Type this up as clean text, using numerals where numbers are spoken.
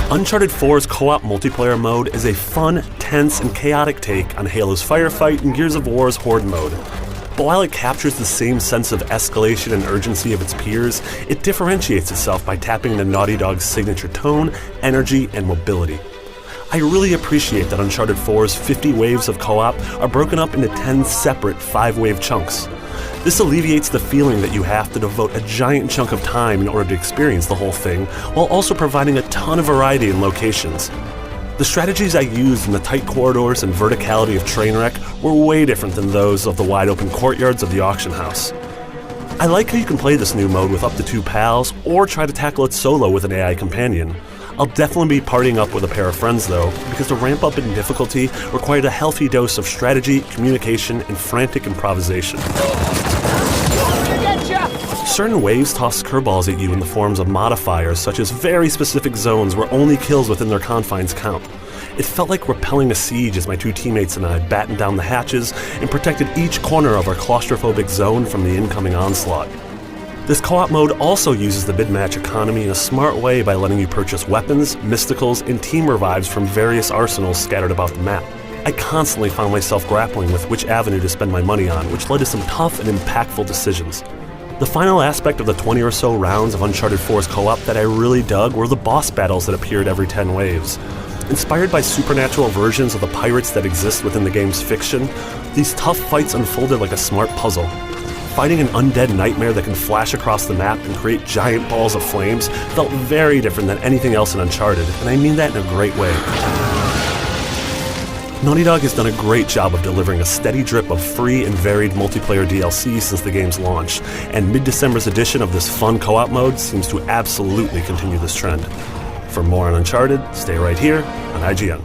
Uncharted 4's co-op multiplayer mode is a fun, tense, and chaotic take on Halo's Firefight and Gears of War's Horde mode. But while it captures the same sense of escalation and urgency of its peers, it differentiates itself by tapping into Naughty Dog's signature tone, energy, and mobility. I really appreciate that Uncharted 4's 50 waves of co-op are broken up into 10 separate 5-wave chunks. This alleviates the feeling that you have to devote a giant chunk of time in order to experience the whole thing, while also providing a ton of variety in locations. The strategies I used in the tight corridors and verticality of Trainwreck were way different than those of the wide-open courtyards of the auction house. I like how you can play this new mode with up to 2 pals, or try to tackle it solo with an AI companion. I'll definitely be partying up with a pair of friends though, because the ramp up in difficulty required a healthy dose of strategy, communication, and frantic improvisation. Certain waves toss curveballs at you in the forms of modifiers, such as very specific zones where only kills within their confines count. It felt like repelling a siege as my 2 teammates and I battened down the hatches and protected each corner of our claustrophobic zone from the incoming onslaught. This co-op mode also uses the mid-match economy in a smart way by letting you purchase weapons, mysticals, and team revives from various arsenals scattered about the map. I constantly found myself grappling with which avenue to spend my money on, which led to some tough and impactful decisions. The final aspect of the 20 or so rounds of Uncharted 4's co-op that I really dug were the boss battles that appeared every 10 waves. Inspired by supernatural versions of the pirates that exist within the game's fiction, these tough fights unfolded like a smart puzzle. Fighting an undead nightmare that can flash across the map and create giant balls of flames felt very different than anything else in Uncharted, and I mean that in a great way. Naughty Dog has done a great job of delivering a steady drip of free and varied multiplayer DLC since the game's launch, and mid-December's edition of this fun co-op mode seems to absolutely continue this trend. For more on Uncharted, stay right here on IGN.